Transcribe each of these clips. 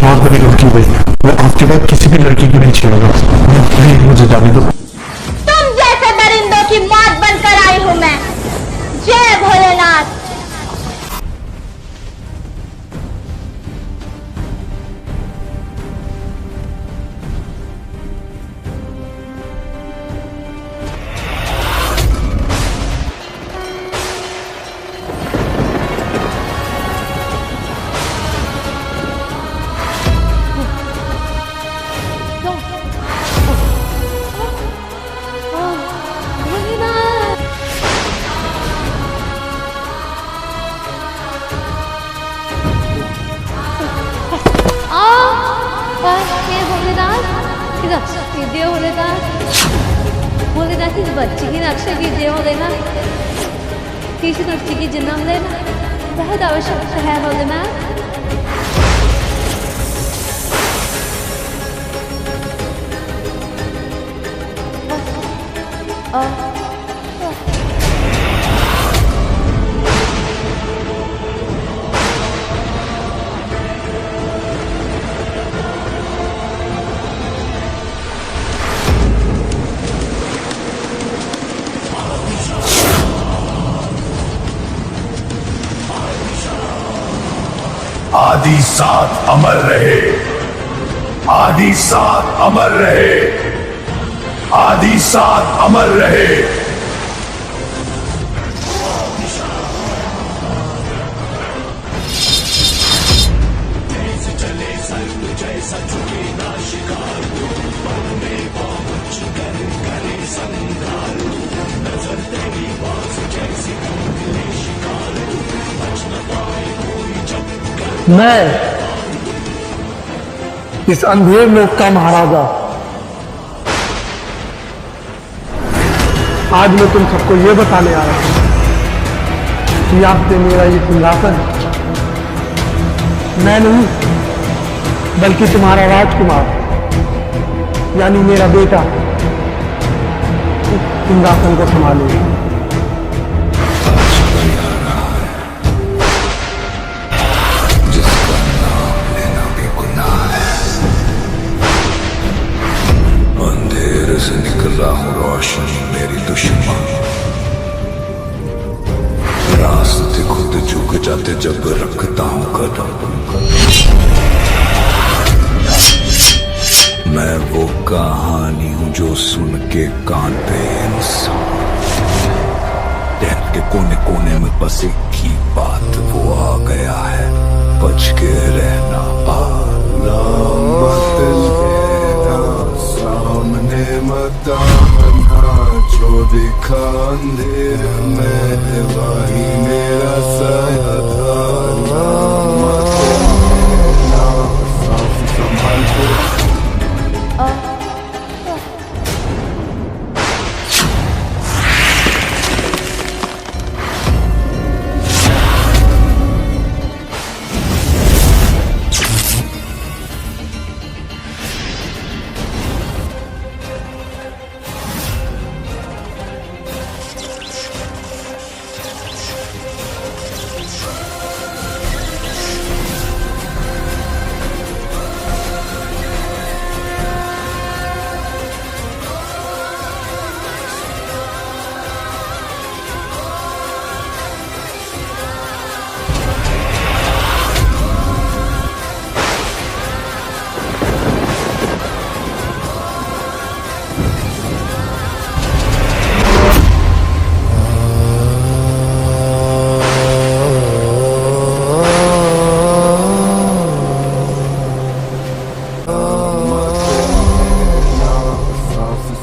बहुत बड़ी गलती हुई। मैं आपके बाद किसी भी लड़की की नहीं छेड़ूंगा। प्लीज मुझे जाने दो। तुम जैसे दरिंदों की मौत बनकर आई हूं मैं। जय भोलेनाथ। भोलेनाथ इस बच्ची की नक्शे कीजिए भोलेनाथ। किस बच्ची की जन्म लेना बहुत आवश्यक है भोलेनाथ। आदि साथ अमर रहे, आदि साथ अमर रहे, आदि साथ अमर रहे। मैं इस अंधेर में का महाराजा, आज मैं तुम सबको ये बताने आ रहा हूं कि आप पे मेरा ये सिंहासन मैं नहीं बल्कि तुम्हारा राजकुमार यानी मेरा बेटा इस सिंहासन को संभालेगा। से निकला हूँ रोशनी मेरी दुश्मन, रास्ते खुद झुक जाते जब रखता हूँ कदम। मैं वो कहानी हूँ जो सुन के कांपे इंसान, दिल के कोने कोने में बस एक ही बात वो आ गया है, बच के रहना सामने मत आना, जो दिखा अंधेर में वही मेरा साया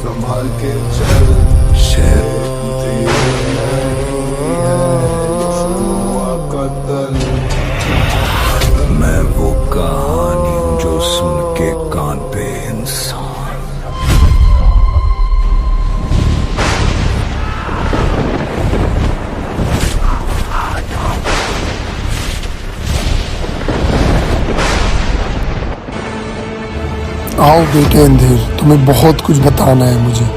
संभाल के। मैं वो कहानी हूँ जो सुन के कान पे इंसान। आओ बेटे अंधेर, तुम्हें बहुत कुछ बताना है मुझे।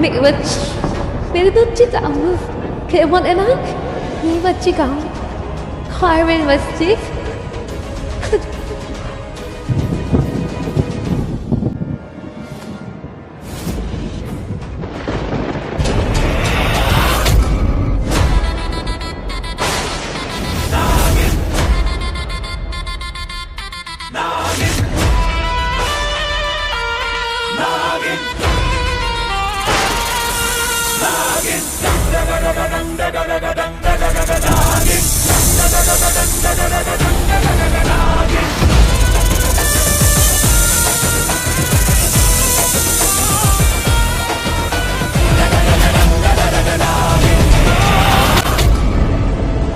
मेरी बच्ची चाहूँ खेमों देना मेरी बच्ची कहूँ खाए मेरी बच्ची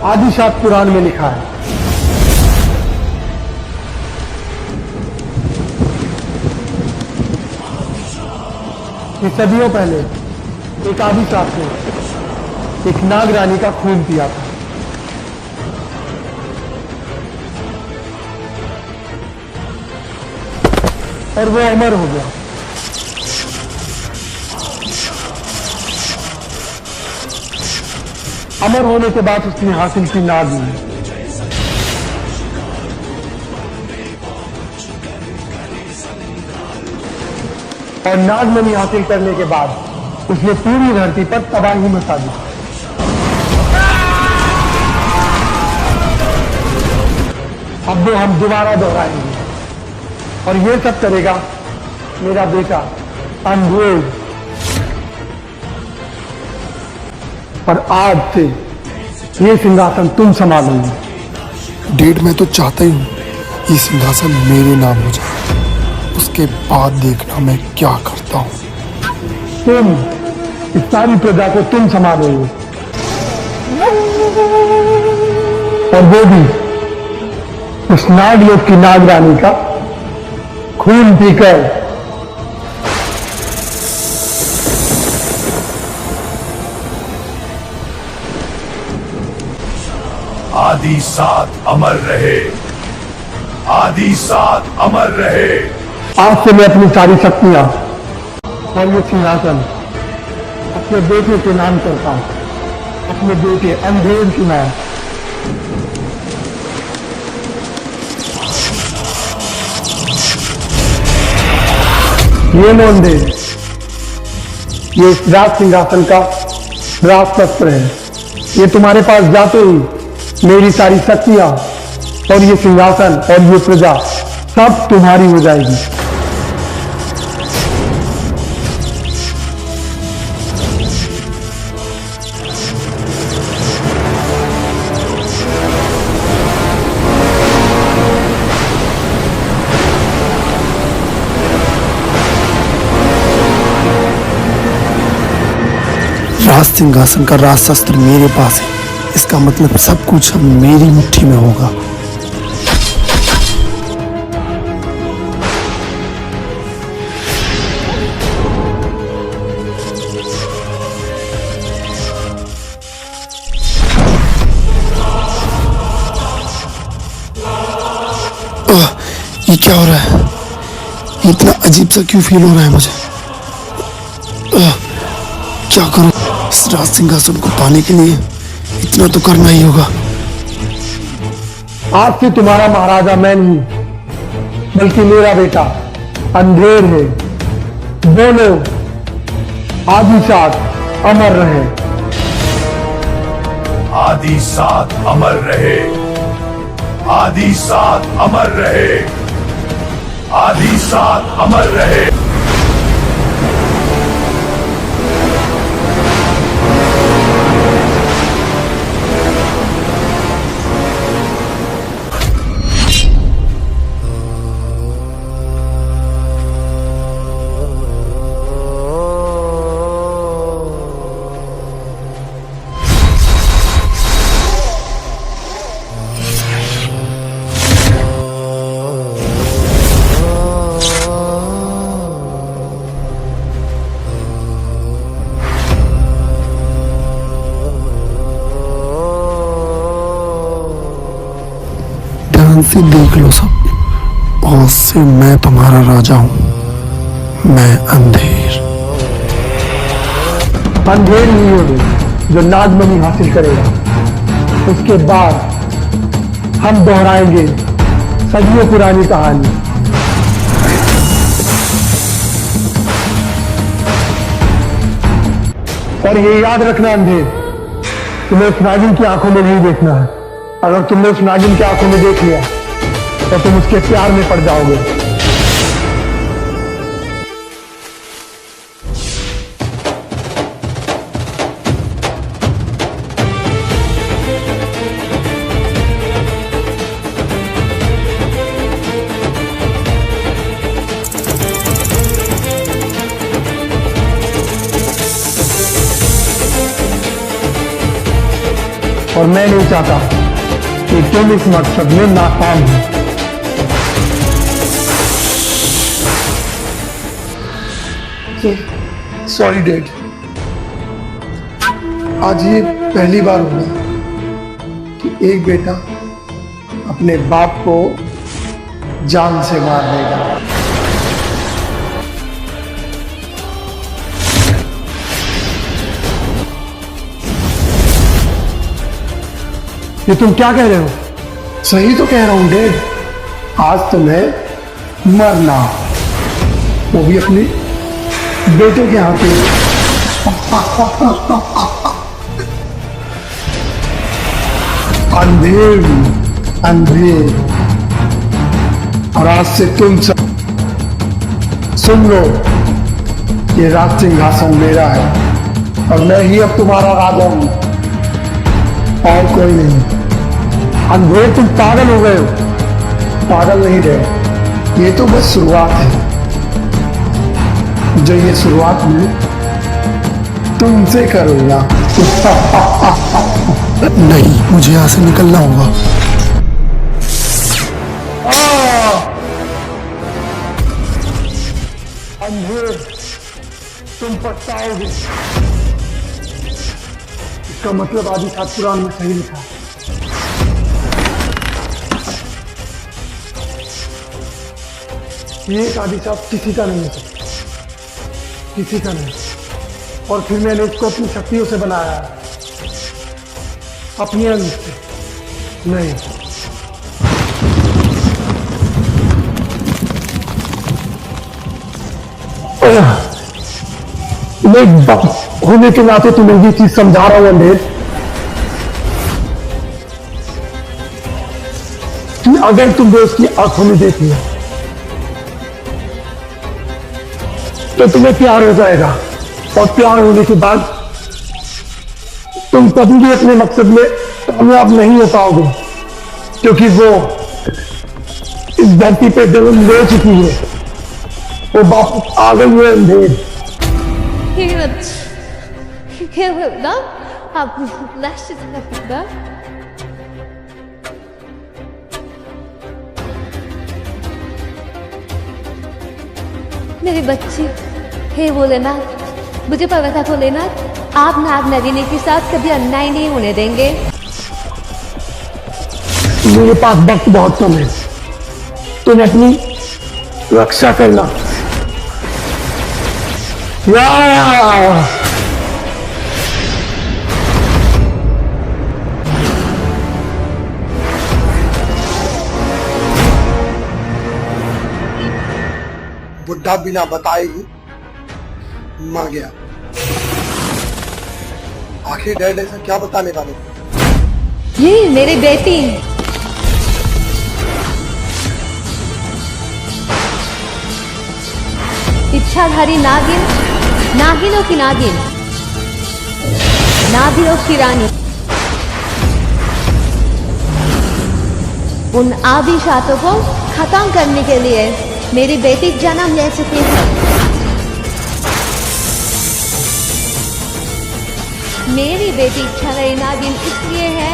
आदिशात पुराण में लिखा है कि सदियों पहले एक आदिशात ने एक नाग रानी का खून पिया था। और वो अमर हो गया। अमर होने के बाद उसने हासिल की नागमणि। और नागमणि हासिल करने के बाद उसने पूरी धरती पर तबाही मचा दी। अब वो हम दोबारा दोहराएंगे और ये सब करेगा मेरा बेटा अंग्रेज। पर आज से ये सिंहासन तुम संभालोगे। डेढ़ मैं तो चाहता ही हूँ ये सिंहासन मेरे नाम हो जाए, उसके बाद देखना मैं क्या करता हूँ। तुम इस सारी प्रजा को तुम संभालोगे और वो भी उस नागलोक की नाग रानी का खून पीकर। आदि साथ अमर रहे, आदि साथ अमर रहे। आज से मैं अपनी सारी शक्तियां और ये सिंहासन अपने बेटे के नाम करता हूं, अपने बेटे अंधेर की नाम। ये लोंडे, ये इस राज सिंहासन का राज शस्त्र है। ये तुम्हारे पास जाते ही मेरी सारी शक्तियां और ये सिंहासन और ये प्रजा सब तुम्हारी हो जाएगी। राज सिंहासन का राज शस्त्र मेरे पास है, इसका मतलब सब कुछ अब मेरी मुट्ठी में होगा। ये क्या हो रहा है? इतना अजीब सा क्यों फील हो रहा है मुझे? क्या करूं? इस राज सिंहासन को पाने के लिए इतना तो करना ही होगा। आज से तुम्हारा महाराजा मैं नहीं, बल्कि मेरा बेटा अंधेर है। बोलो आदि साथ अमर रहे। आदि साथ अमर रहे, आदि साथ अमर रहे, आदि साथ अमर रहे। से देख लो सब, आज से मैं तुम्हारा राजा हूं, मैं अंधेर। अंधेर नहीं होगी जो नागमणि हासिल करेगा। उसके बाद हम दोहराएंगे सदियों पुरानी कहानी। और ये याद रखना अंधेर, तुम्हें उस नागिन की आंखों में नहीं देखना है। अगर तुमने उस नागिन की आंखों में देख लिया तो तुम उसके प्यार में पड़ जाओगे। और मैं नहीं चाहता कि तुम इस मकसद में नाकाम हो। सॉरी डैड, आज ये पहली बार हुआ कि एक बेटा अपने बाप को जान से मार देगा। ये तुम क्या कह रहे हो? सही तो कह रहा हूं डैड, आज तुम्हें मरना, वो भी अपने बेटे के हाथों। अंधेर अंधेर, और आज से तुम सब सुन लो, ये राज सिंहासन मेरा है और मैं ही अब तुम्हारा राजा हूं और कोई नहीं। अंधेर, तुम पागल हो गए हो। पागल नहीं रहे, ये तो बस शुरुआत है। जो ये शुरुआत में तुमसे करूंगा। नहीं, मुझे यहां से निकलना होगा। अंधेर, तुम पछताओगे। इसका मतलब आदि शास्त्र पुराण में सही लिखा। ये एक आदि शास्त्र किसी का नहीं है, किसी का नहीं। और फिर मैंने इसको अपनी शक्तियों से बनाया है, अपनी अंग से नहीं। मैं एक बाप होने के नाते तुम्हें ये चीज समझा रहा हूं अंधेर, कि अगर तुम उसकी आंखों में देख लिया तो तुम्हें प्यार हो जाएगा। और प्यार होने के बाद तुम कभी भी अपने मकसद में कामयाब नहीं हो पाओगे, क्योंकि वो इस धरती पे जन्म ले चुकी है। वो वापस आ गई है अंधेर। da ablaştı da मेरे बच्चे, हे भोलेनाथ, मुझे पता था भोलेनाथ, आप नाग नगिनी के साथ कभी अन्याय नहीं होने देंगे। मेरे पास वक्त बहुत कम है, तुम अपनी रक्षा करना। बुढ़ा बिना बताए ही मर गया। आखिर डैड ऐसा क्या बताने वाले? ये मेरी बेटी, इच्छाधारी नागिन, नागिनों की नागिन, नागिनों की रानी, उन आदिशातों को खत्म करने के लिए मेरी बेटी जन्म ले चुकी है। मेरी बेटी इच्छाधारी नागिन इसलिए है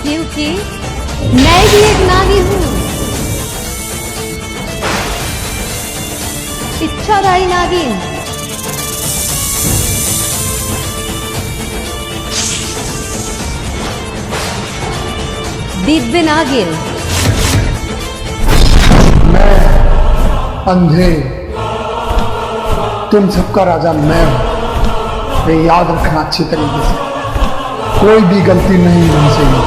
क्योंकि मैं भी एक नागिन हूं। इच्छाधारी नागिन, दिव्य नागिन, अंधे, तुम सबका राजा मैं हूं। वे याद रखना अच्छी तरीके से, कोई भी गलती नहीं होनी चाहिए।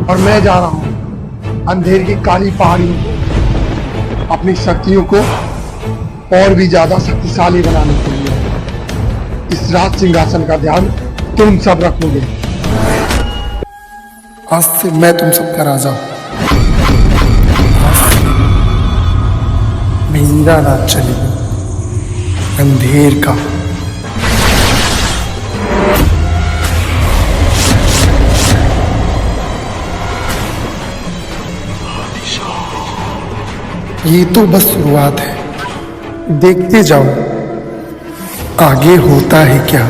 और मैं जा रहा हूं अंधेर की काली पहाड़ियों में अपनी शक्तियों को और भी ज्यादा शक्तिशाली बनाने के लिए। इस राज सिंहासन का ध्यान तुम सब रखोगे। आज से मैं तुम सबका राजा हूं। मेरा राज चलेगा अंधेर का। ये तो बस शुरुआत है, देखते जाओ आगे होता है क्या।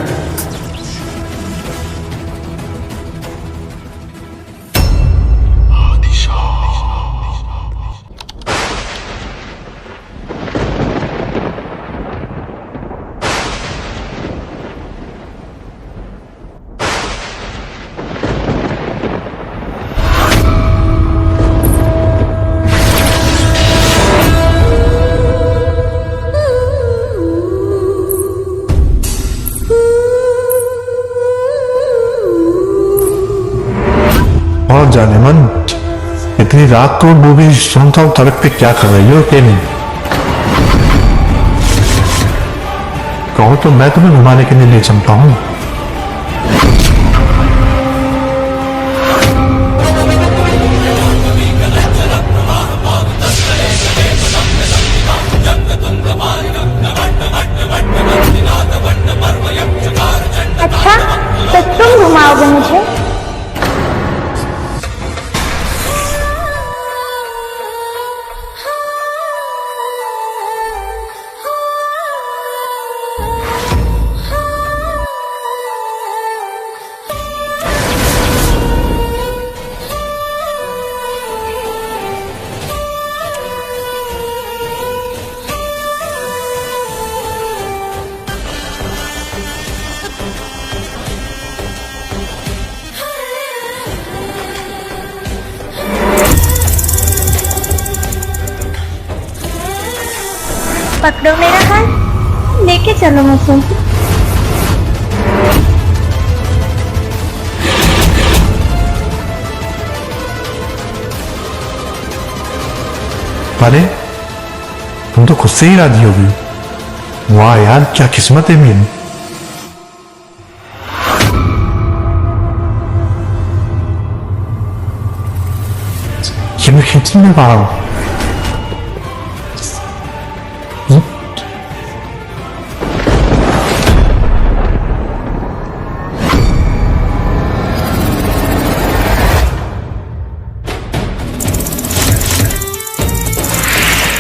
और जाने मन, इतनी रात को मूवी सुनता हूँ सड़क पे क्या कर रही हो कि नहीं? कहो तो मैं तुम्हें घुमाने के लिए ले चलता हूँ। अच्छा, तो तुम घुमाओगे मुझे? पकड़ो मेरा हाथ, लेके चलो मुझे। अरे तुम तो खुद से ही राजी हो गई। वाह यार, क्या किस्मत है मेरी। ये मैं खींच नहीं पा रहा हूं।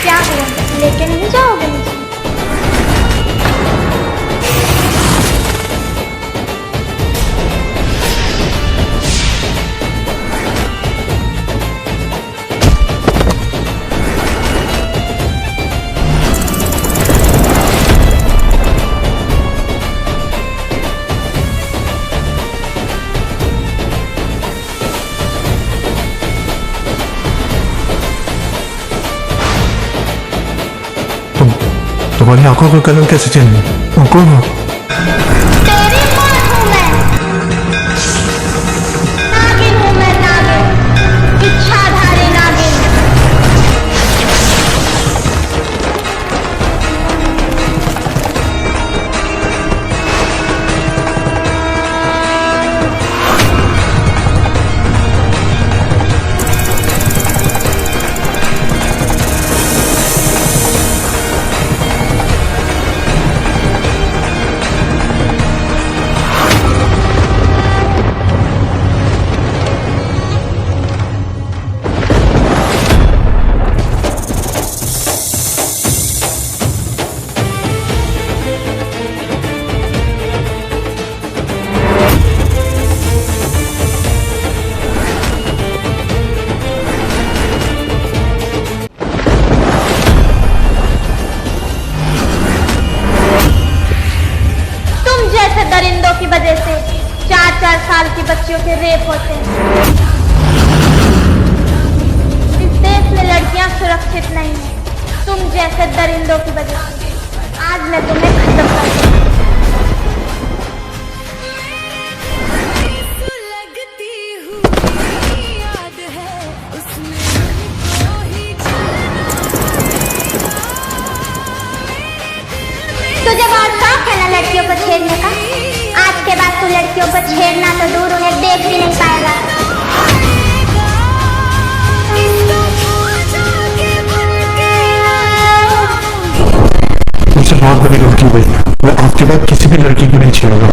क्या हुआ, लेके नहीं जाओगे मुझे? तुम्हारी आंखों का कलर कैसे चेंज है? कौन हो? तेरी मौत हूँ मैं। नागिन हूँ मैं, नागिन, इच्छाधारी नागिन। दरिंदों की वजह से 4-4 साल की बच्चियों के रेप होते हैं। इस देश में लड़कियां सुरक्षित नहीं हैं। तुम जैसे दरिंदों की वजह से आज मैं तुम्हें खत्म कर दूंगी। तुझे बहुत शौक है ना लड़कियों को छेड़ने का। आज के बाद तू लड़कियों को छेड़ना तो दूर, उन्हें देख भी नहीं पाएगा। मुझसे बहुत बड़ी गलती हुई। मैं आपके बाद किसी भी लड़की को नहीं छेड़ूंगा।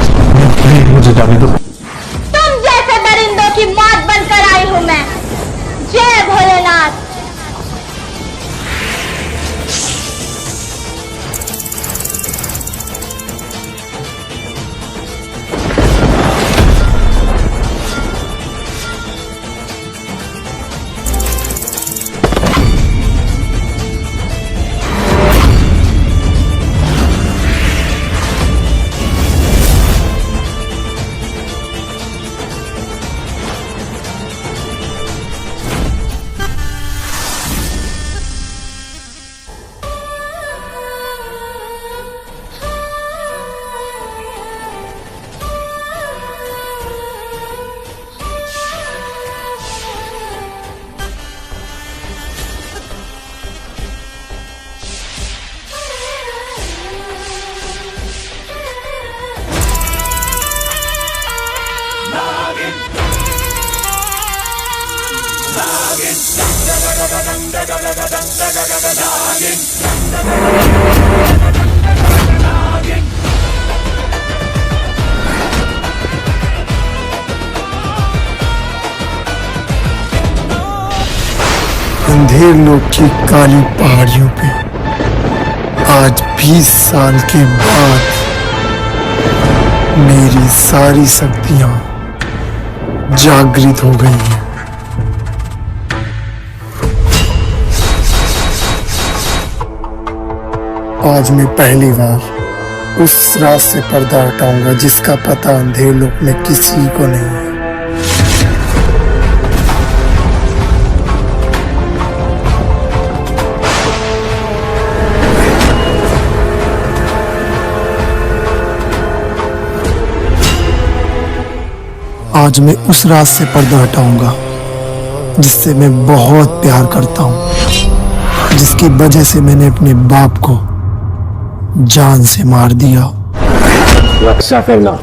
प्लीज मुझे जाने दो। तुम जैसे दरिंदों की मौत बनकर आई हूं मैं। जय भोलेनाथ। अंधेर लोक की काली पहाड़ियों पे आज 20 साल के बाद मेरी सारी शक्तियां जागृत हो गई हैं। आज मैं पहली बार उस राज से पर्दा हटाऊंगा जिसका पता अंधेर लोक में किसी को नहीं है। आज मैं उस राज से पर्दा हटाऊंगा जिससे मैं बहुत प्यार करता हूं, जिसकी वजह से मैंने अपने बाप को जान से मार दिया। रक्षा करना।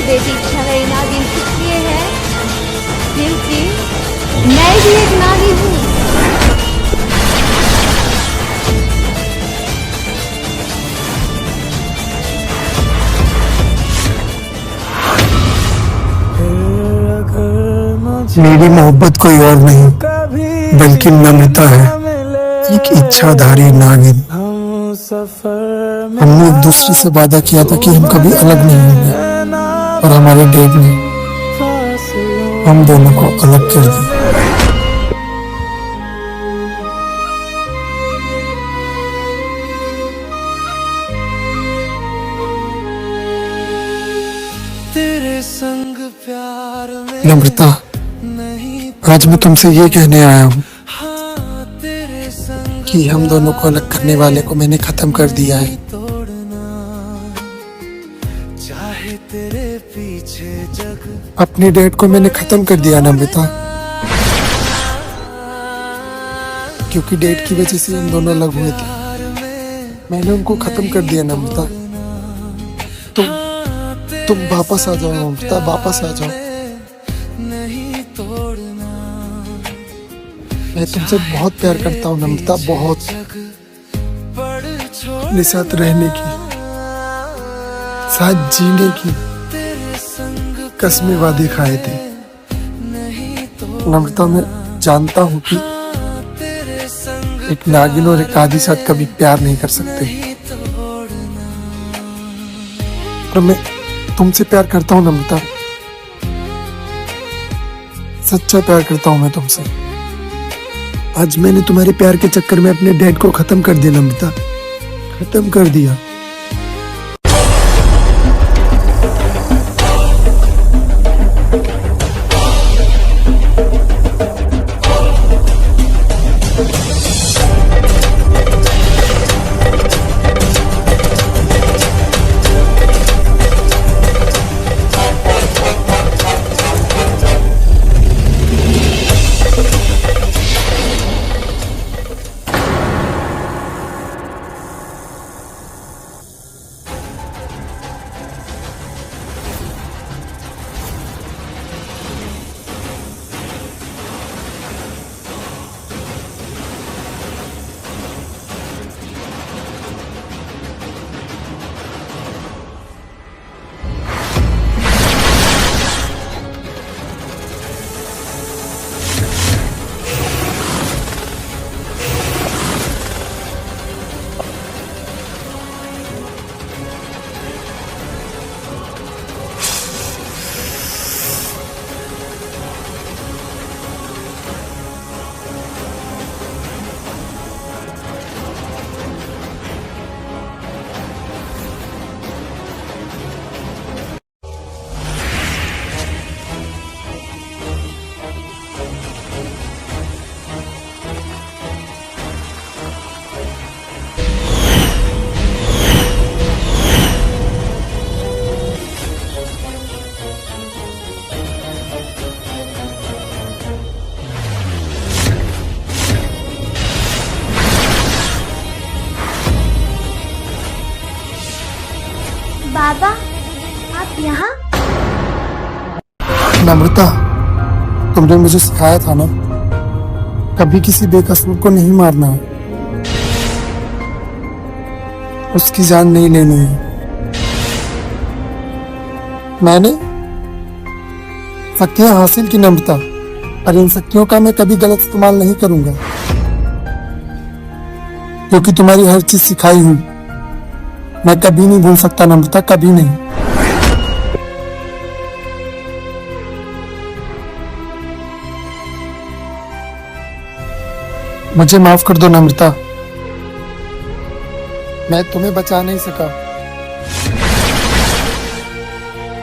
बेटी इच्छा मेरी नागिन इसलिए है क्योंकि मैं भी एक नागिन हूँ। मेरी मोहब्बत कोई और नहीं बल्कि नम्रता है, एक इच्छाधारी नागिन। हमने एक दूसरे से वादा किया था कि हम कभी अलग नहीं होंगे और हमारे डेट ने हम दोनों को अलग कर दिया। नम्रता, आज मैं तुमसे ये कहने आया हूँ कि हम दोनों को अलग करने वाले को मैंने खत्म कर दिया है। अपने डैड को मैंने खत्म कर दिया नम्रता, क्योंकि डैड की वजह से हम दोनों अलग हुए थे। मैंने उनको खत्म कर दिया नम्रता। तुम वापस आ जाओ नम्रता, वापस आ जाओ। मैं तुमसे बहुत प्यार करता हूँ नम्रता, बहुत। अपने साथ रहने की, साथ जीने की कसमें वादे खाए थे नम्रता। मैं जानता हूँ कि एक नागिन और एक आदि साथ कभी प्यार नहीं कर सकते, पर मैं तुमसे प्यार करता हूँ नम्रता, सच्चा प्यार करता हूँ मैं तुमसे। आज मैंने तुम्हारे प्यार के चक्कर में अपने डैड को खत्म कर दिया नम्रता, खत्म कर दिया। बाबा, आप यहाँ? नम्रता, तुमने मुझे सिखाया था ना, कभी किसी बेकसूर को नहीं मारना है, उसकी जान नहीं लेनी है। मैंने शक्तियां हासिल की नम्रता, और इन शक्तियों का मैं कभी गलत इस्तेमाल नहीं करूंगा, क्योंकि तुम्हारी हर चीज सिखाई हुई मैं कभी नहीं भूल सकता नम्रता, कभी नहीं। मुझे माफ कर दो नम्रता, मैं तुम्हें बचा नहीं सका।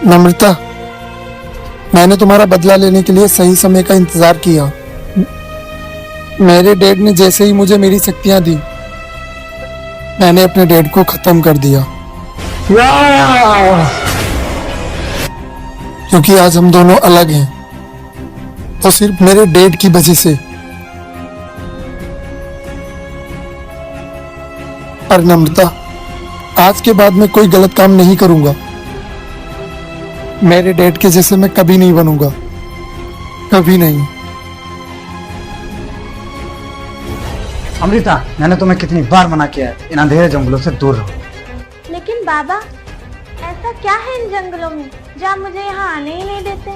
नम्रता, मैंने तुम्हारा बदला लेने के लिए सही समय का इंतजार किया। मेरे डैड ने जैसे ही मुझे मेरी शक्तियां दी, मैंने अपने डैड को खत्म कर दिया, क्योंकि आज हम दोनों अलग हैं तो सिर्फ मेरे डैड की वजह से। पर नम्रता, आज के बाद मैं कोई गलत काम नहीं करूंगा। मेरे डैड के जैसे मैं कभी नहीं बनूंगा, कभी नहीं। अमृता, मैंने तुम्हें कितनी बार मना किया है इन अंधेरे जंगलों से दूर रहो। लेकिन बाबा, ऐसा क्या है इन जंगलों में जो आप मुझे यहाँ आने ही नहीं देते?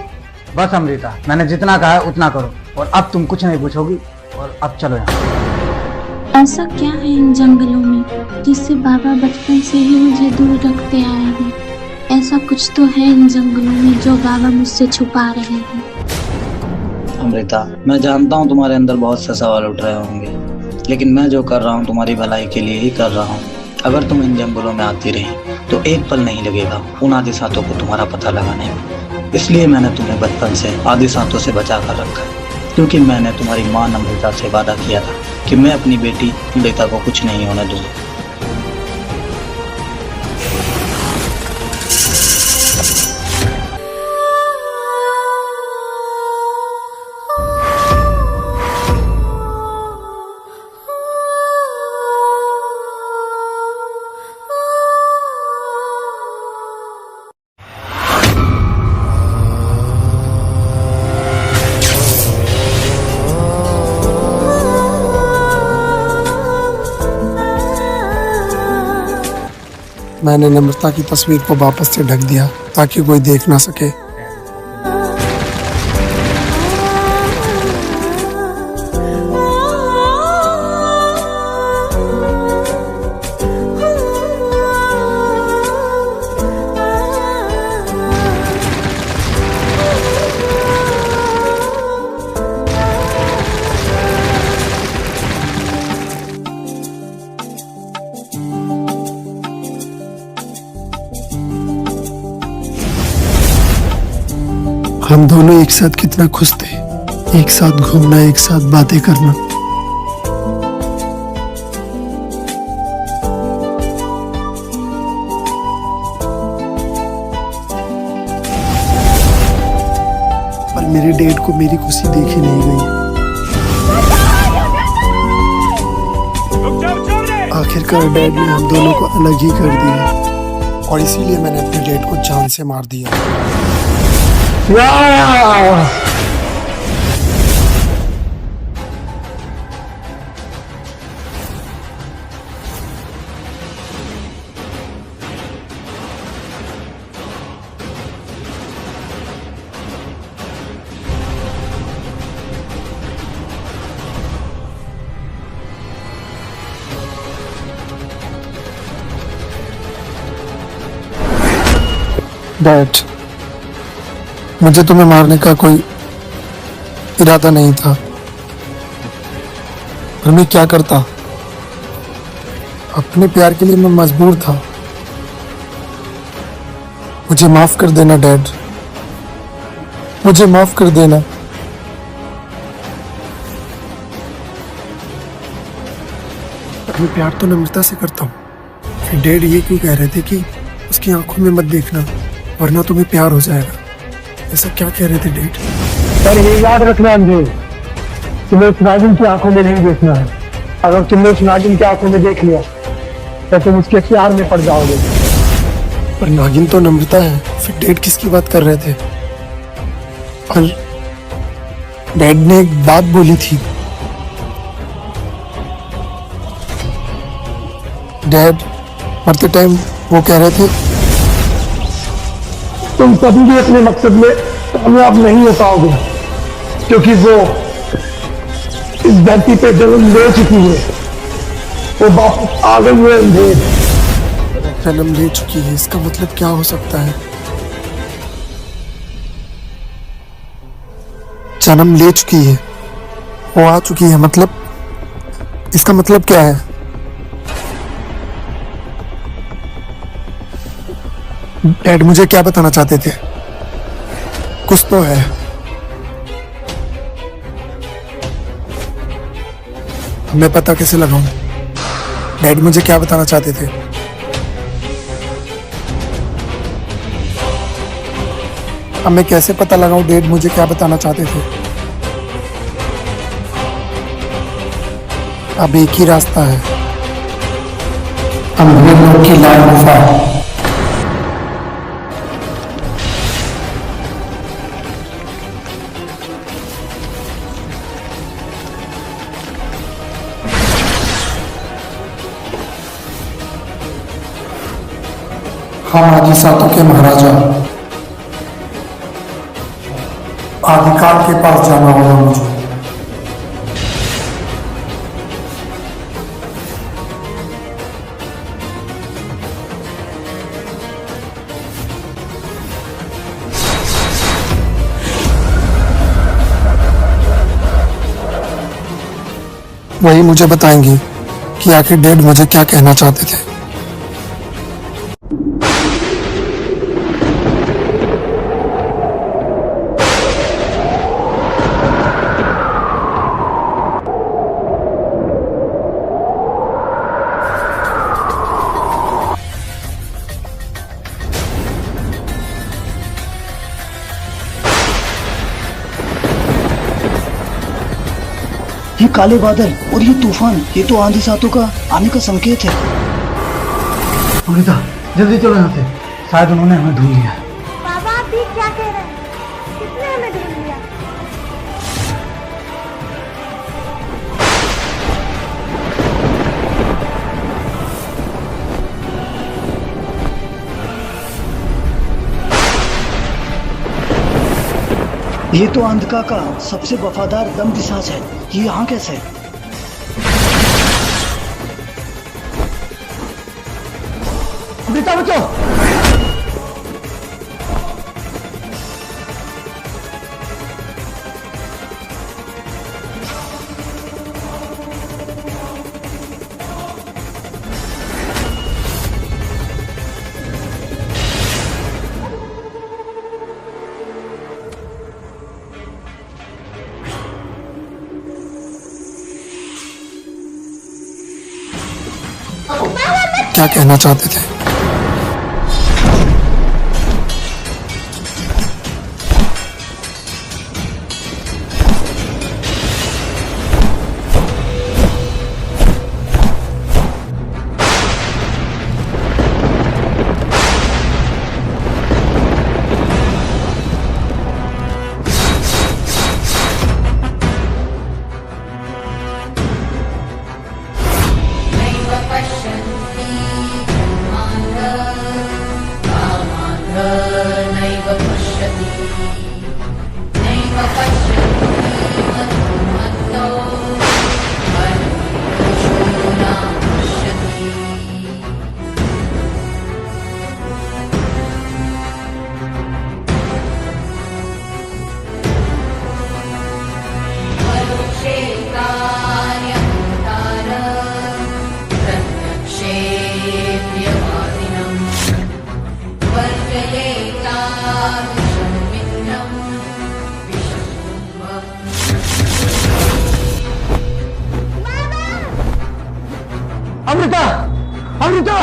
बस अमृता, मैंने जितना कहा है उतना करो, और अब तुम कुछ नहीं पूछोगी, और अब चलो यहाँ। ऐसा क्या है इन जंगलों में जिससे बाबा बचपन से ही मुझे दूर रखते आए हैं? ऐसा कुछ तो है इन जंगलों में जो बाबा मुझसे छुपा रहे हैं। अमृता, मैं जानता हूँ तुम्हारे अंदर बहुत से सवाल उठ रहे होंगे, लेकिन मैं जो कर रहा हूँ तुम्हारी भलाई के लिए ही कर रहा हूँ। अगर तुम इन जंगलों में आती रही तो एक पल नहीं लगेगा उन आदि सातों को तुम्हारा पता लगाने में। इसलिए मैंने तुम्हें बचपन से आदि सातों से बचा कर रखा है। क्योंकि मैंने तुम्हारी माँ नम्रता से वादा किया था कि मैं अपनी बेटी अमृता को कुछ नहीं होने दूंगा। मैंने नम्रता की तस्वीर को वापस से ढक दिया ताकि कोई देख ना सके। हम दोनों एक साथ कितना खुश थे, एक साथ घूमना, एक साथ बातें करना। पर मेरे डैड को मेरी खुशी देखी नहीं गई। आखिरकार डैड ने हम दोनों को अलग ही कर दिया और इसीलिए मैंने अपने डैड को जान से मार दिया। डैड, मुझे तुम्हें मारने का कोई इरादा नहीं था, पर मैं क्या करता। अपने प्यार के लिए मैं मजबूर था। मुझे माफ कर देना डैड, मुझे माफ कर देना। मैं प्यार तो नम्रता से करता हूँ, फिर डैड ये क्यों कह रहे थे कि उसकी आंखों में मत देखना वरना तुम्हें प्यार हो जाएगा। ऐसा क्या कह रहे थे डैड? पर ये याद रखना अंधे, तुम्हें उस नागिन की आंखों में नहीं देखना है। अगर तुमने उस नागिन की आंखों में देख लिया तो तुम उसके प्यार में पड़ जाओगे। पर नागिन तो नम्रता है, फिर डैड किसकी बात कर रहे थे? और डैड ने एक बात बोली थी। डैड मरते टाइम वो कह रहे थे तुम कभी भी अपने मकसद में कामयाब नहीं हो पाओगे, क्योंकि वो इस धरती पे जन्म ले चुकी है, वो वापस आ गई है अंधेर। जन्म ले चुकी है, इसका मतलब क्या हो सकता है? जन्म ले चुकी है, वो आ चुकी है, मतलब इसका मतलब क्या है? डैड मुझे क्या बताना चाहते थे? कुछ तो है। मैं पता कैसे लगाऊं? डैड मुझे क्या बताना चाहते थे? अब मैं कैसे पता लगाऊं डैड मुझे क्या बताना चाहते थे? अब एक ही रास्ता है, अंधेरों की लाल गुफा। हम आदि सातों के महाराजा आदिकाल के पास जाना होगा मुझे। वही मुझे बताएंगे कि आखिर डैड मुझे क्या कहना चाहते थे। ये काले बादल और ये तूफान, ये तो आंधी सातों का आने का संकेत है। अमृता जल्दी चलो यहाँ से, शायद उन्होंने हमें ढूंढ लिया है। बाबा आप भी क्या कह रहे हैं? किसने हमें ढूंढ लिया? ये तो अंधका का सबसे वफादार दम पिशाच है। ये यहाँ कैसे? अमृता बचो। क्या कहना चाहते थे? अमृता, अमृता!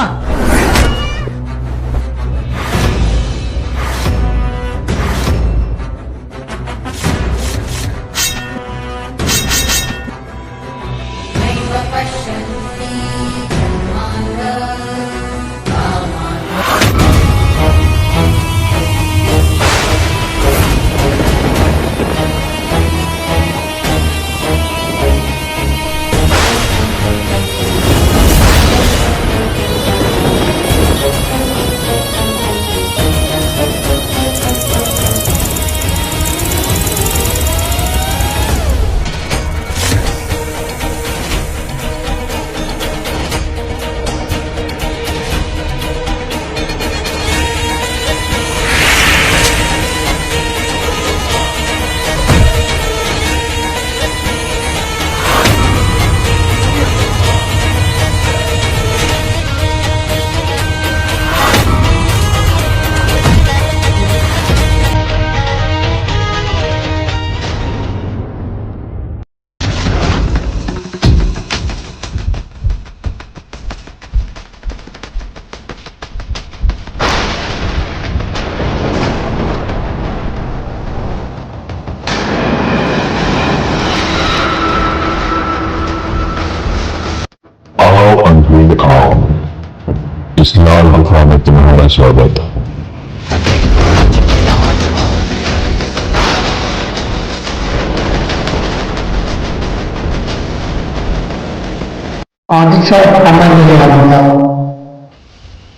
इस लाल गुफा में तुम्हारा स्वागत।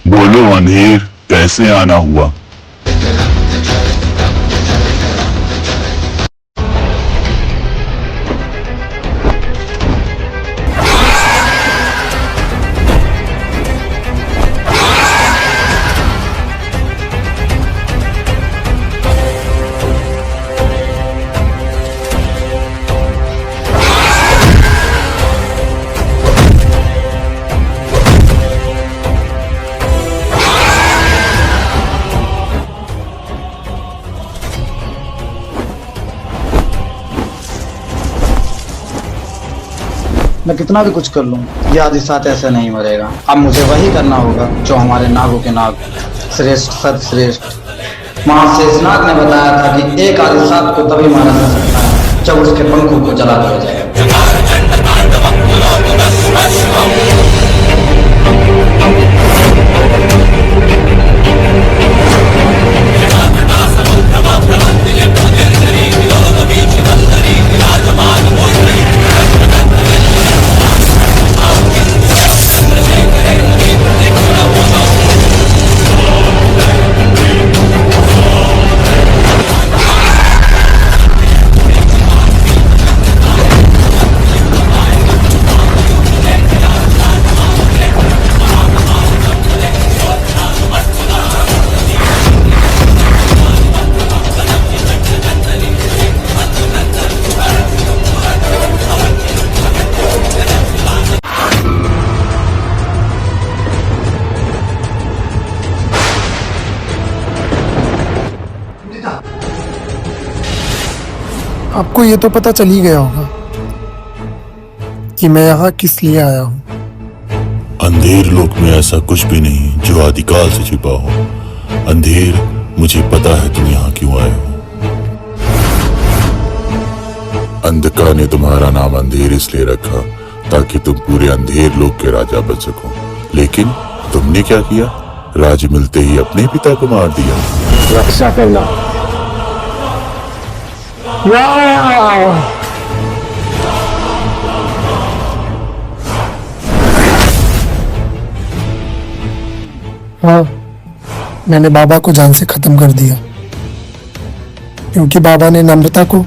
बोलो अंधेर, कैसे आना हुआ? मैं कितना भी कुछ कर लूं, ये आदि साथ ऐसे नहीं मरेगा। अब मुझे वही करना होगा जो हमारे नागों के नाग श्रेष्ठ सर्वश्रेष्ठ महाशेषनाग ने बताया था कि एक आदि साथ को तभी मारा जा सकता है जब उसके पंखों को जला दिया जाए। आपको ये तो पता चल ही गया होगा कि मैं यहाँ किस लिए आया हूँ। अंधेर लोक में ऐसा कुछ भी नहीं जो आदिकाल से छिपा हो। अंधेर, मुझे पता है तुम यहाँ क्यों आए हो। अंधका ने तुम्हारा नाम अंधेर इसलिए रखा ताकि तुम पूरे अंधेर लोक के राजा बन सको। लेकिन तुमने क्या किया? राज्य मिलते ही अपने पिता को मार दिया। रक्षा करना। हाँ, मैंने बाबा को जान से खत्म कर दिया, क्योंकि बाबा ने नम्रता को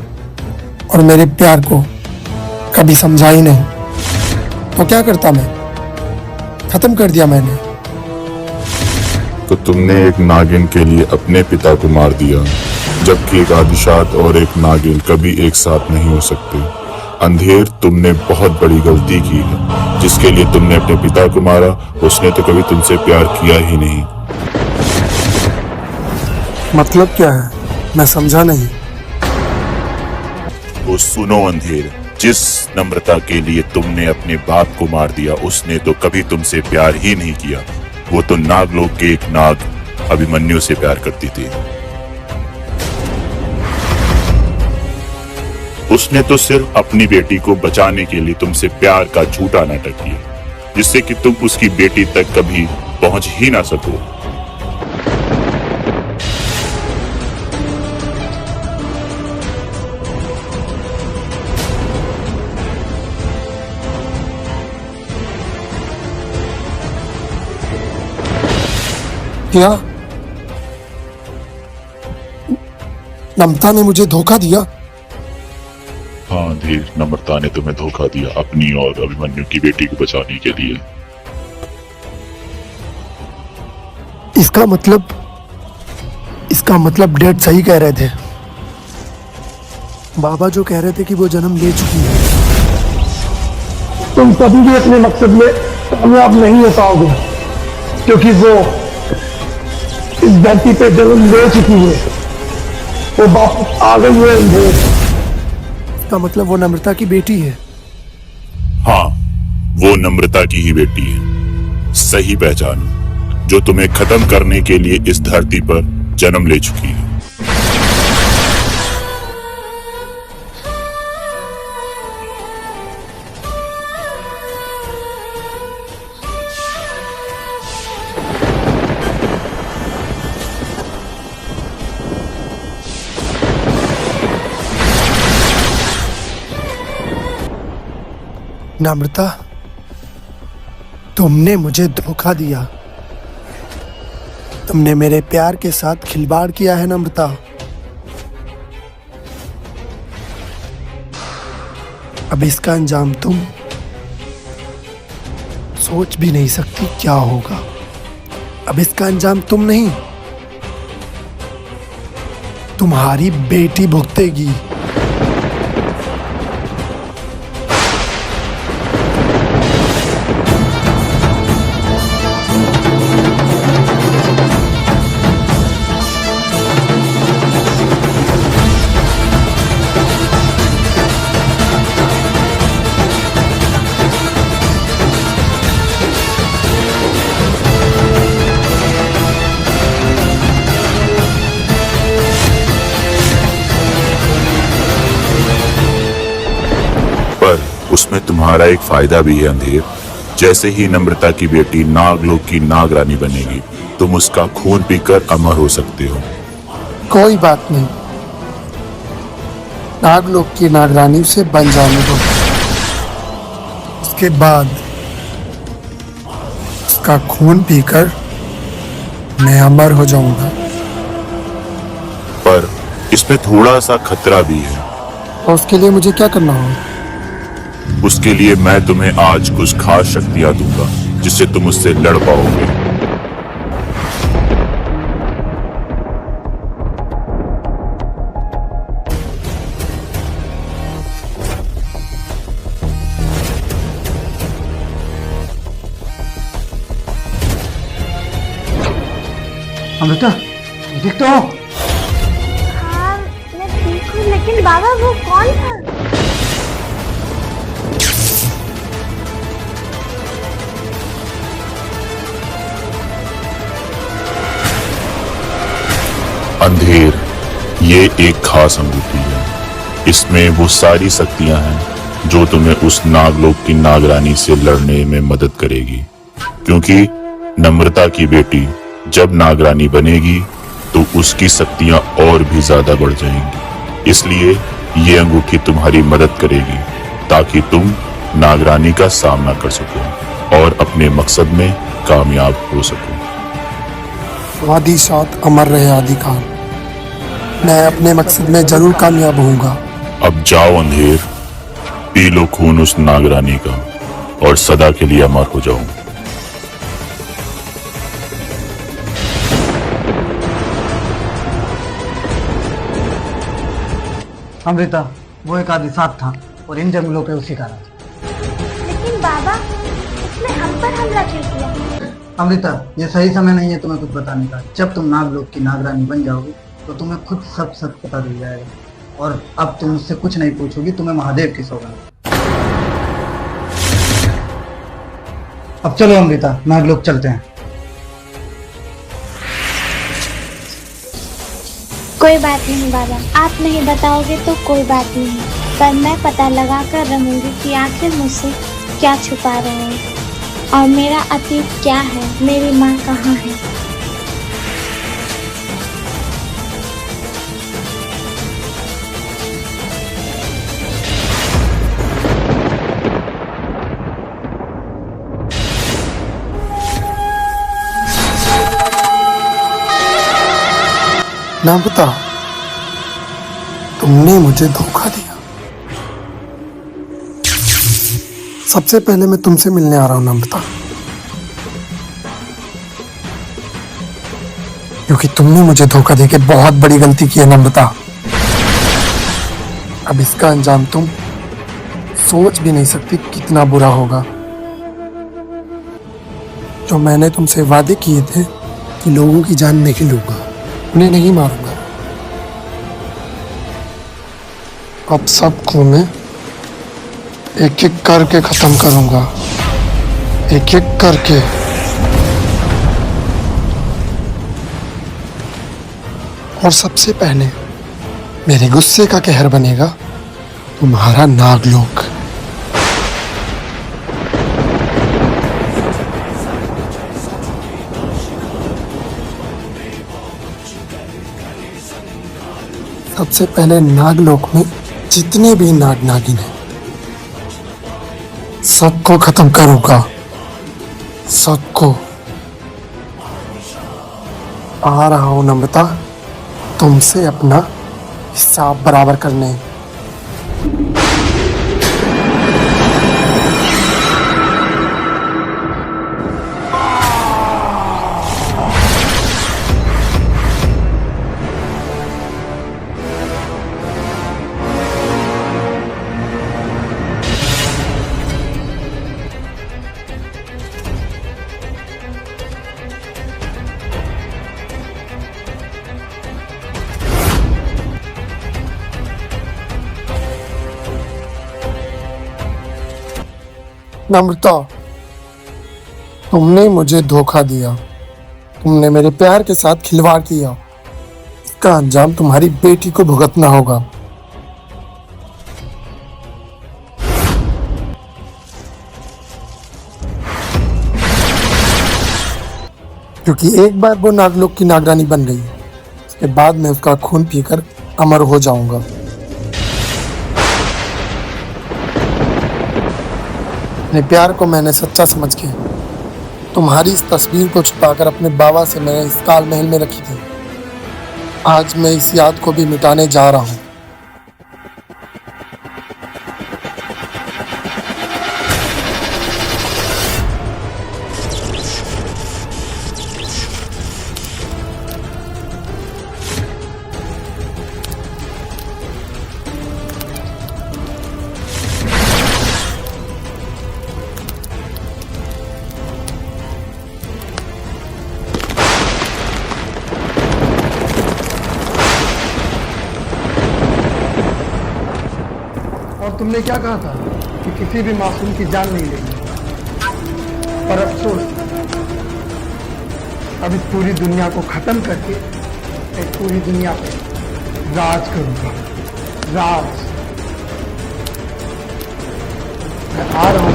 और मेरे प्यार को कभी समझा ही नहीं। तो क्या करता मैं? खत्म कर दिया मैंने। तो तुमने एक नागिन के लिए अपने पिता को मार दिया, जबकि एक आदिशात और एक नागिन कभी एक साथ नहीं हो सकते। अंधेर, तुमने बहुत बड़ी गलती की है। जिसके लिए तुमने अपने पिता को मारा, उसने तो कभी तुमसे प्यार किया ही नहीं। मतलब क्या है? मैं समझा नहीं। वो सुनो अंधेर, जिस नम्रता के लिए तुमने अपने बाप को मार दिया, उसने तो कभी तुमसे प्यार ही नहीं किया। वो तो नागलोक के एक नाग अभिमन्यु से प्यार करती थी। उसने तो सिर्फ अपनी बेटी को बचाने के लिए तुमसे प्यार का झूठा नाटक किया, जिससे कि तुम उसकी बेटी तक कभी पहुंच ही ना सको। क्या नम्रता ने मुझे धोखा दिया? हाँ धीर, नम्रता ने तुम्हें धोखा दिया अपनी और अभिमन्यु की बेटी को बचाने के लिए। इसका मतलब डैड सही कह रहे थे। बाबा जो कह रहे थे कि वो जन्म ले चुकी है। तुम कभी भी अपने मकसद में कामयाब नहीं हो पाओगे, क्योंकि वो इस धरती पे जन्म ले चुकी है। वो वापस आ गई है अंधेर। इसका मतलब वो नम्रता की बेटी है। हाँ, वो नम्रता की ही बेटी है। सही पहचान, जो तुम्हें खत्म करने के लिए इस धरती पर जन्म ले चुकी है। नम्रता, तुमने मुझे धोखा दिया। तुमने मेरे प्यार के साथ खिलवाड़ किया है नम्रता। अब इसका अंजाम तुम सोच भी नहीं सकती क्या होगा। अब इसका अंजाम तुम नहीं, तुम्हारी बेटी भुगतेगी। उसमें तुम्हारा एक फायदा भी है अंधेर। जैसे ही नम्रता की बेटी नागलोक की नागरानी बनेगी, तुम उसका खून पीकर अमर हो सकते हो। कोई बात नहीं, नागलोक की नागरानी से बन जाने दो। उसके बाद उसका खून पीकर मैं अमर हो जाऊंगा। पर इसमें थोड़ा सा खतरा भी है। और उसके लिए मुझे क्या करना होगा? उसके लिए मैं तुम्हें आज कुछ खास शक्तियां दूंगा, जिससे तुम उससे लड़ पाओगे। अमृता, देख तो। हाँ, मैं ठीक हूँ लेकिन बाबा वो कौन था? अंधेर ये एक खास अंगूठी है। इसमें वो सारी शक्तियां हैं जो तुम्हें उस नागलोक की नागरानी से लड़ने में मदद करेगी, क्योंकि नम्रता की बेटी जब नागरानी बनेगी तो उसकी शक्तियां और भी ज्यादा बढ़ जाएंगी। इसलिए ये अंगूठी तुम्हारी मदद करेगी ताकि तुम नागरानी का सामना कर सको और अपने मकसद में कामयाब हो सको। वादी साथ अमर रहे आदिकाल। मैं अपने मकसद में जरूर कामयाब होऊंगा। अब जाओ अंधेर, पी लो खून उस नागरानी का और सदा के लिए अमर हो जाओ। अमृता, वो एक आदि साथ था और इन जंगलों पे उसी का राज। लेकिन बाबा, उसने हम पर हमला क्यों किया? अमृता, ये सही समय नहीं है तुम्हें कुछ बताने का। जब तुम नागलोक की नागरानी बन जाओगी तो तुम्हें खुद सब सच पता चल जाएगा और अब तुम मुझसे कुछ नहीं पूछोगी, तुम्हें महादेव की सौगंध। अब चलो अमृता, नागलोक चलते हैं। कोई बात नहीं बाबा, आप नहीं बताओगे तो कोई बात नहीं, पर मैं पता लगा कर रहूंगी कि आखिर मुझसे क्या छुपा रहे हैं और मेरा अतीत क्या है, मेरी माँ कहाँ है। नम्रता, तुमने मुझे धोखा दिया। सबसे पहले मैं तुमसे मिलने आ रहा हूं नम्रता, क्योंकि तुमने मुझे धोखा देके बहुत बड़ी गलती की है नम्रता। अब इसका अंजाम तुम सोच भी नहीं सकती कितना बुरा होगा। जो मैंने तुमसे वादे किए थे कि लोगों की जान नहीं लूंगा, उन्हें नहीं मारूंगा, अब सबको मैं एक एक करके खत्म करूंगा, एक एक करके। और सबसे पहले मेरे गुस्से का कहर बनेगा तुम्हारा नागलोक। सबसे पहले नागलोक में जितने भी नाग नागिन हैं सबको खत्म करूंगा, सबको। आ रहा हूं नम्रता, तुमसे अपना हिसाब बराबर करने। नम्रता, तुमने मुझे धोखा दिया, तुमने मेरे प्यार के साथ खिलवाड़ किया। इसका अंजाम तुम्हारी बेटी को भुगतना होगा। क्योंकि एक बार वो नागलोक की नागरानी बन गई, उसके बाद मैं उसका खून पीकर अमर हो जाऊंगा। अपने प्यार को मैंने सच्चा समझ के तुम्हारी इस तस्वीर को छुपाकर अपने बाबा से मैंने इस काल महल में रखी थी। आज मैं इस याद को भी मिटाने जा रहा हूँ। और तुमने क्या कहा था कि किसी भी मासूम की जान नहीं लेगी। पर अफसोस, अब इस पूरी दुनिया को खत्म करके मैं पूरी दुनिया पे राज करूंगा। राज। मैं आ रहा हूं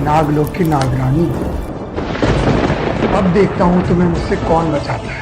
नागलोक की नागरानी। अब देखता हूं तुम्हें मुझसे कौन बचाता है।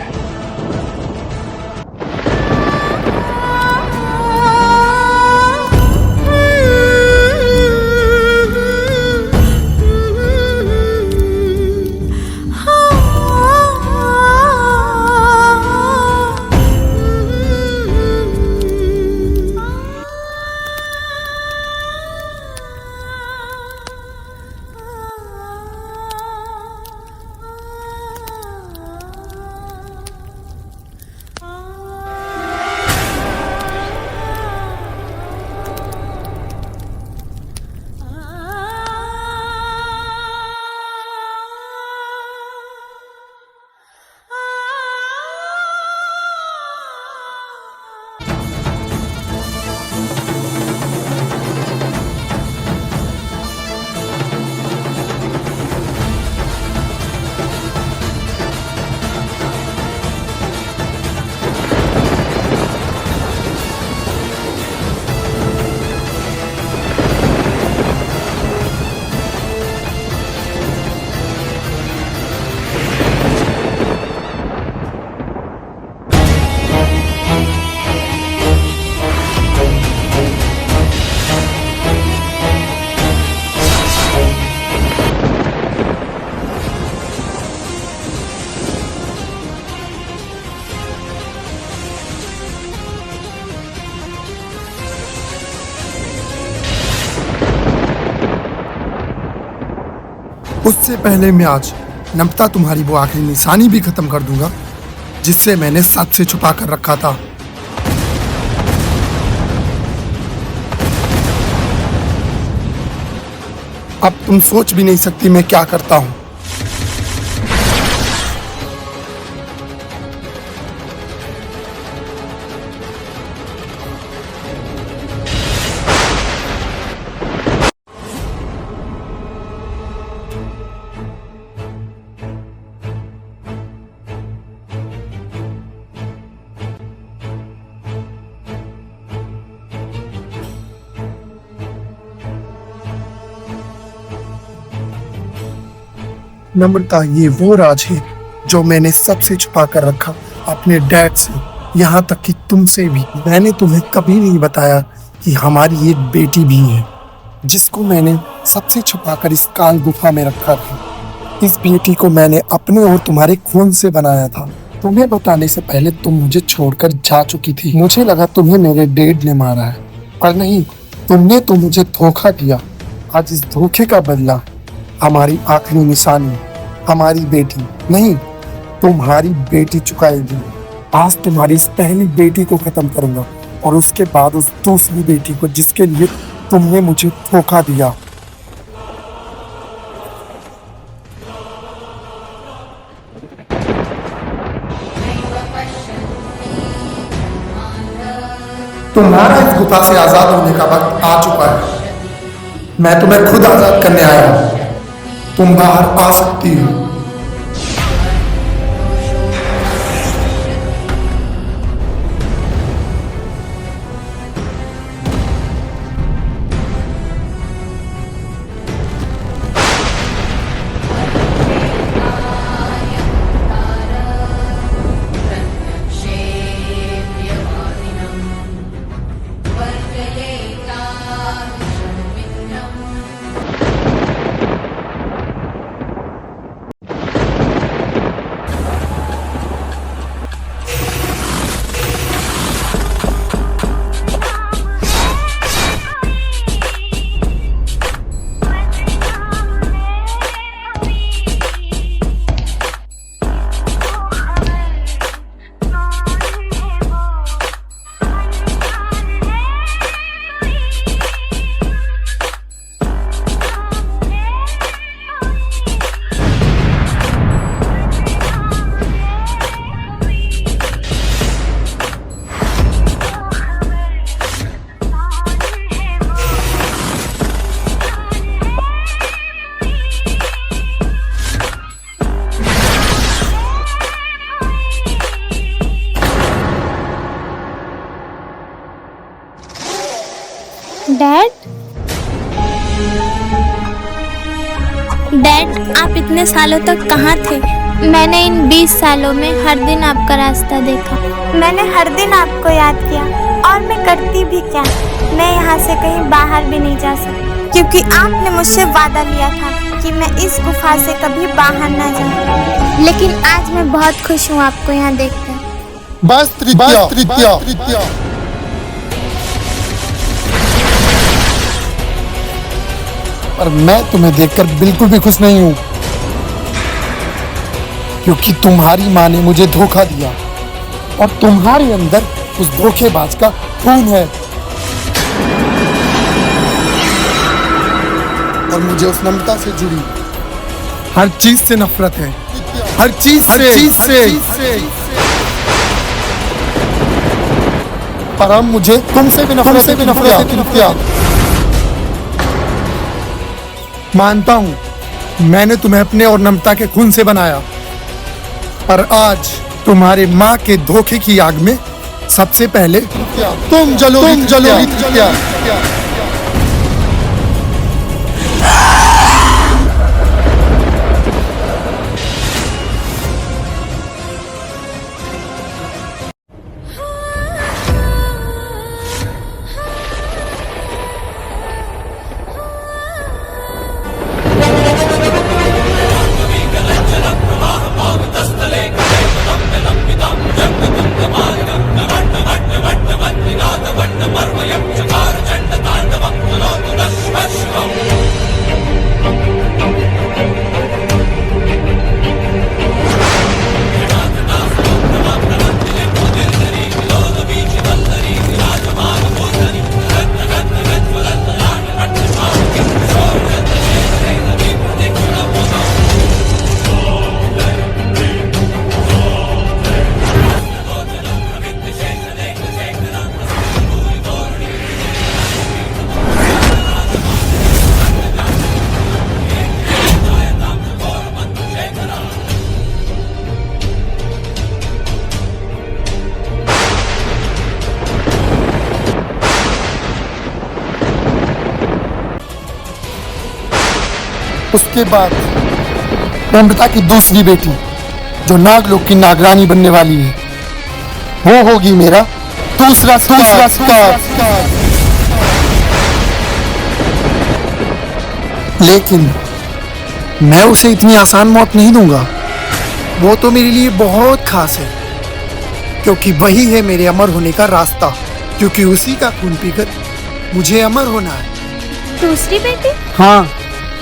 उससे पहले मैं आज नमता तुम्हारी वो आखिरी निशानी भी खत्म कर दूंगा जिससे मैंने सबसे छुपा कर रखा था। अब तुम सोच भी नहीं सकती मैं क्या करता हूं। नम्रता, ये वो राज है जो मैंने सबसे छुपा कर रखा अपने डैड से, यहाँ तक कि तुमसे भी। मैंने तुम्हें कभी नहीं बताया कि हमारी एक बेटी भी है जिसको मैंने सबसे छुपा कर इस काल गुफा में रखा था। इस बेटी को मैंने अपने और तुम्हारे खून से बनाया था। तुम्हें बताने से पहले तुम मुझे छोड़कर जा चुकी थी। मुझे लगा तुम्हें मेरे डैड ने मारा है, पर नहीं, तुमने तो मुझे धोखा दिया। आज इस धोखे का बदला हमारी आखिरी निशानी, हमारी बेटी नहीं, तुम्हारी बेटी चुकाएगी। आज तुम्हारी इस पहली बेटी को खत्म करूंगा और उसके बाद उस दूसरी बेटी को जिसके लिए तुमने मुझे धोखा दिया। तुम्हारा इस गुफा से आजाद होने का वक्त आ चुका है। मैं तुम्हें खुद आजाद करने आया हूं। तुम बाहर आ सकती हो। डैड? डैड, आप इतने सालों तक कहाँ थे? मैंने इन 20 सालों में हर दिन आपका रास्ता देखा। मैंने हर दिन आपको याद किया और मैं करती भी क्या, मैं यहाँ से कहीं बाहर भी नहीं जा सकती क्योंकि आपने मुझसे वादा लिया था कि मैं इस गुफा से कभी बाहर ना जाऊँ। लेकिन आज मैं बहुत खुश हूँ आपको यहाँ देखकर। बस तृतीया। पर मैं तुम्हें देखकर बिल्कुल भी खुश नहीं हूँ क्योंकि तुम्हारी माँ ने मुझे धोखा दिया और तुम्हारे अंदर उस धोखेबाज का खून है और मुझे उस नम्रता से जुड़ी हर चीज से नफरत है, हर चीज से। पर अब मुझे तुमसे भी नफरत है। मानता हूं मैंने तुम्हें अपने और नम्रता के खून से बनाया, पर आज तुम्हारे माँ के धोखे की आग में सबसे पहले तुम जलोगी। उसके बाद नम्रता की दूसरी बेटी जो नागलोक की नागरानी बनने वाली है, वो होगी मेरा दूसरा स्टार। लेकिन मैं उसे इतनी आसान मौत नहीं दूंगा। वो तो मेरे लिए बहुत खास है क्योंकि वही है मेरे अमर होने का रास्ता, क्योंकि उसी का खून पीकर मुझे अमर होना है। दूसरी बेटी? हाँ,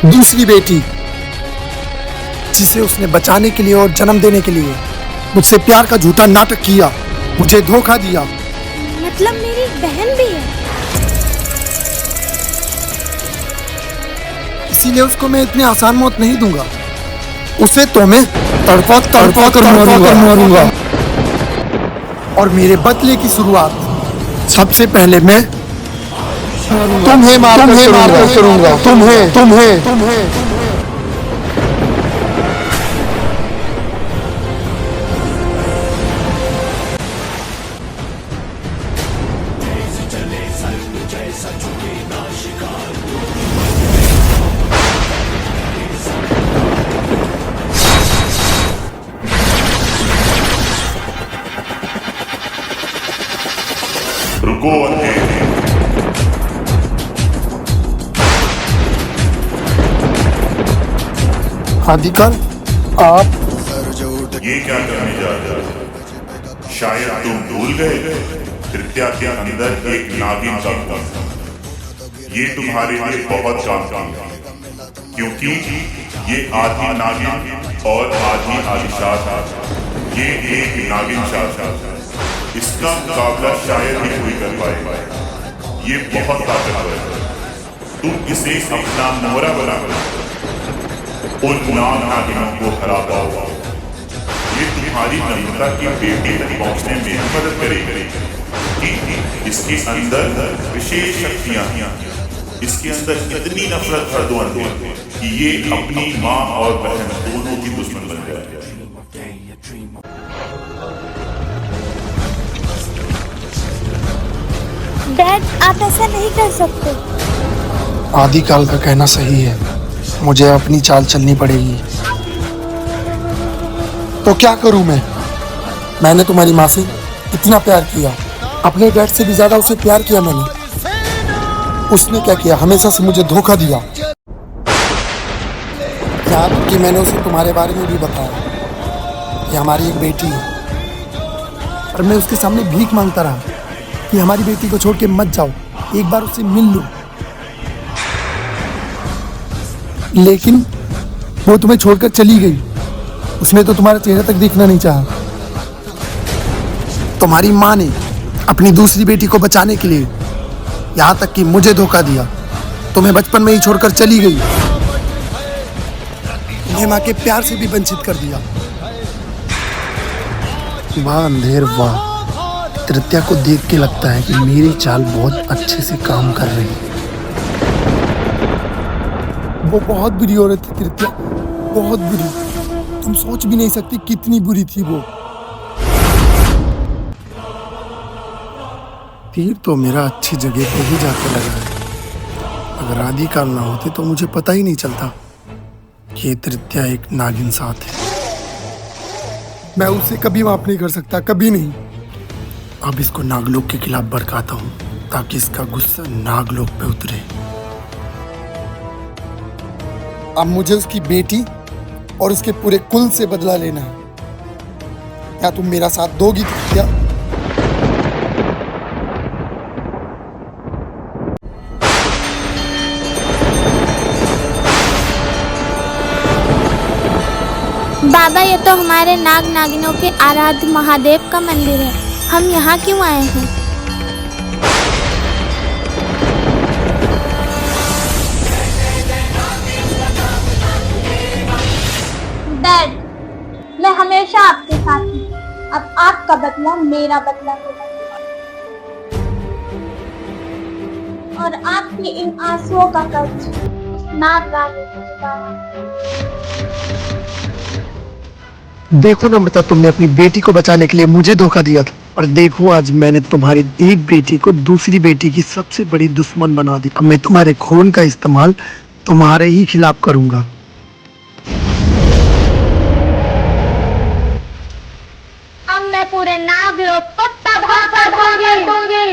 दूसरी बेटी जिसे उसने बचाने के लिए और जन्म देने के लिए मुझसे प्यार का झूठा नाटक किया, मुझे धोखा दिया। मतलब मेरी बहन भी है? इसीलिए उसको मैं इतनी आसान मौत नहीं दूंगा। उसे तो मैं तड़पा कर मारूंगा। और मेरे बदले की शुरुआत सबसे पहले मैं तुम्हें मार करूंगा। तुम्हें। रुको आदिकाल, आप ये क्या करने जा रहे हो? शायद तुम भूल गए तृतीया के अंदर एक नागिन का खून था। ये तुम्हारे लिए बहुत काम की, क्योंकि ये आधी नागिन और आधी आदिशात। ये एक नागिन शाह, इसका मुकाबला शायद ही कोई कर पाए। ये बहुत ताकतवर है। तुम इसे अपना मोहरा बनाकर उन नागिनों को हरा पाओ। ये तुम्हारी नम्रता की बेटी तक पहुंचने में मदद करेगी कि इसके अंदर विशेष शक्तियां, इसके अंदर इतनी नफरत भर दो कि ये अपनी माँ और बहन दोनों की दुश्मन बन जाए। डैड, आप ऐसा नहीं कर सकते। आदिकाल का कहना सही है, मुझे अपनी चाल चलनी पड़ेगी। तो क्या करूं मैं? मैंने तुम्हारी माँ से इतना प्यार किया, अपने डैड से भी ज्यादा उसे प्यार किया मैंने। उसने क्या किया? हमेशा से मुझे धोखा दिया। यहाँ तक कि मैंने उसे तुम्हारे बारे में भी बताया कि हमारी एक बेटी है, और मैं उसके सामने भीख मांगता रहा कि हमारी बेटी को छोड़ के मत जाओ, एक बार उससे मिल लो। लेकिन वो तुम्हें छोड़कर चली गई। उसने तो तुम्हारा चेहरा तक देखना नहीं चाहा। तुम्हारी माँ ने अपनी दूसरी बेटी को बचाने के लिए यहाँ तक कि मुझे धोखा दिया, तुम्हें बचपन में ही छोड़कर चली गई, तुम्हें माँ के प्यार से भी वंचित कर दिया। वाह अंधेर वाह, तृतीया को देख के लगता है कि मेरी चाल बहुत अच्छे से काम कर रही है। वो बहुत बुरी औरत थी तृतीया, बहुत बुरी। तुम सोच भी नहीं सकती कितनी बुरी थी वो। तीर तो मेरा अच्छी जगह पे ही जाके लगा है। अगर आदिकाल ना होते तो मुझे पता ही नहीं चलता कि ये तृतीया एक नागिन साथ है। मैं उसे कभी माफ नहीं कर सकता, कभी नहीं। अब इसको नागलोक के खिलाफ भड़काता हूँ ताकि इसका गुस्सा नागलोक पे उतरे। अब मुझे उसकी बेटी और उसके पूरे कुल से बदला लेना है। क्या तुम मेरा साथ दोगी क्या? बाबा, ये तो हमारे नाग नागिनों के आराध्य महादेव का मंदिर है। हम यहाँ क्यों आए हैं? डैड, मैं हमेशा आपके साथ हूँ। अब आपका बदला मेरा बदला होगा, और आपके इन आंसुओं का कर्ज उस नागरानी को चुकाना। देखो नम्रता, तुमने अपनी बेटी को बचाने के लिए मुझे धोखा दिया था, और देखो आज मैंने तुम्हारी एक बेटी को दूसरी बेटी की सबसे बड़ी दुश्मन बना दी। अब मैं तुम्हारे खून का इस्तेमाल तुम्हारे ही खिलाफ करूंगा। अब मैं पूरे नागलोक को तबाह कर दूंगी।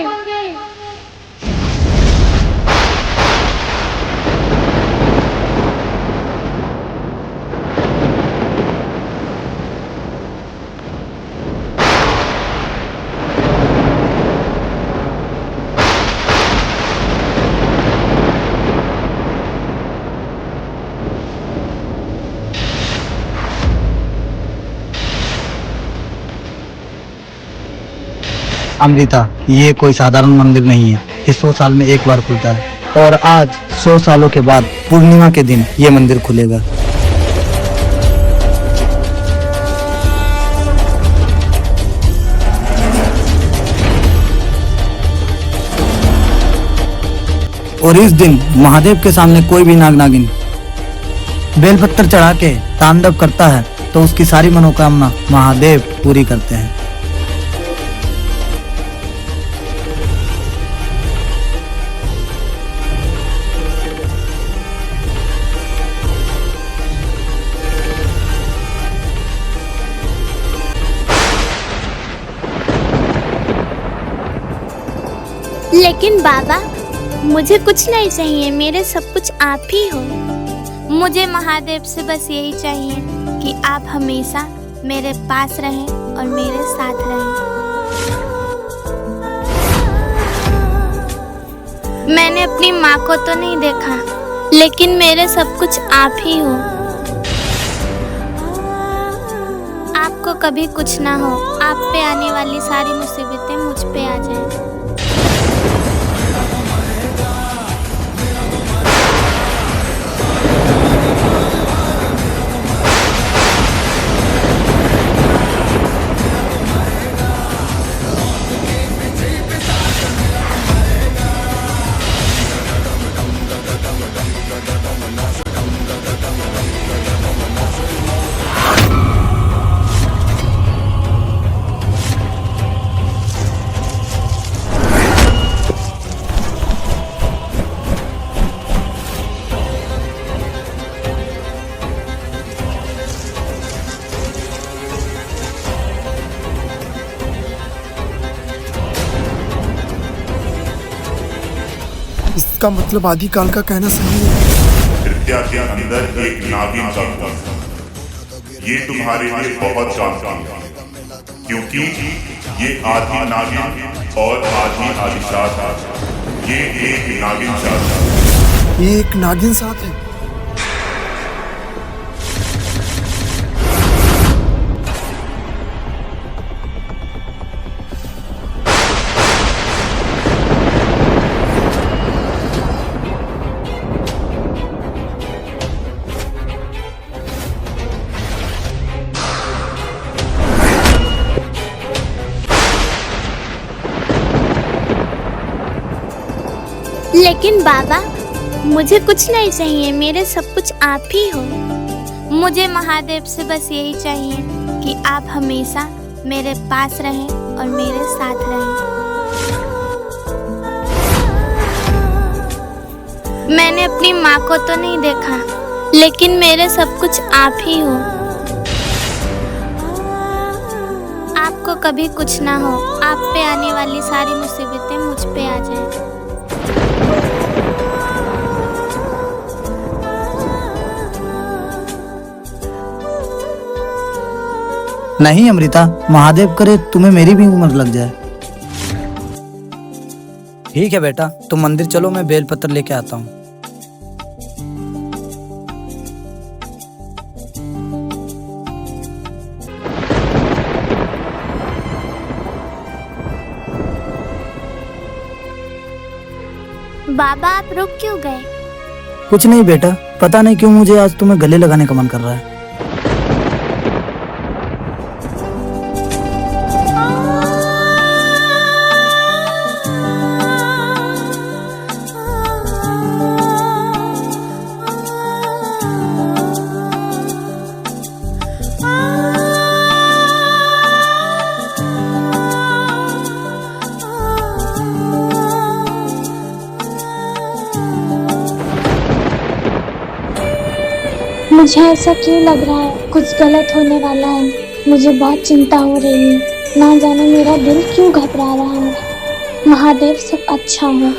अमृता, ये कोई साधारण मंदिर नहीं है। ये 100 साल में एक बार खुलता है, और आज 100 सालों के बाद पूर्णिमा के दिन ये मंदिर खुलेगा। और इस दिन महादेव के सामने कोई भी नाग नागिन बेलपत्तर चढ़ा के तांडव करता है तो उसकी सारी मनोकामना महादेव पूरी करते हैं। लेकिन बाबा, मुझे कुछ नहीं चाहिए, मेरे सब कुछ आप ही हो। मुझे महादेव से बस यही चाहिए कि आप हमेशा मेरे पास रहें और मेरे साथ रहें। मैंने अपनी माँ को तो नहीं देखा, लेकिन मेरे सब कुछ आप ही हो। आपको कभी कुछ ना हो, आप पे आने वाली सारी मुसीबतें मुझ पे आ जाएं। इसका मतलब आदिकाल का कहना सही है। विद्या के अंदर एक नागिन का खून है। ये तुम्हारे लिए बहुत काम का है, क्योंकि ये आधी नागिन और आधी आदिशात है। ये एक नागिन साथ है। ये एक नागिन साथ है। लेकिन बाबा, मुझे कुछ नहीं चाहिए, मेरे सब कुछ आप ही हो। मुझे महादेव से बस यही चाहिए कि आप हमेशा मेरे पास रहें और मेरे साथ रहें। मैंने अपनी माँ को तो नहीं देखा, लेकिन मेरे सब कुछ आप ही हो। आपको कभी कुछ ना हो, आप पे आने वाली सारी मुसीबतें मुझ पे आ जाएं। नहीं अमृता, महादेव करे तुम्हें मेरी भी उम्र लग जाए। ठीक है बेटा, तुम मंदिर चलो, मैं बेलपत्र लेके आता हूँ। बाबा, आप रुक क्यों गए? कुछ नहीं बेटा, पता नहीं क्यों मुझे आज तुम्हें गले लगाने का मन कर रहा है। मुझे ऐसा क्यों लग रहा है? कुछ गलत होने वाला है। मुझे बहुत चिंता हो रही है। ना जाने मेरा दिल क्यों घबरा रहा है। महादेव सब अच्छा हो।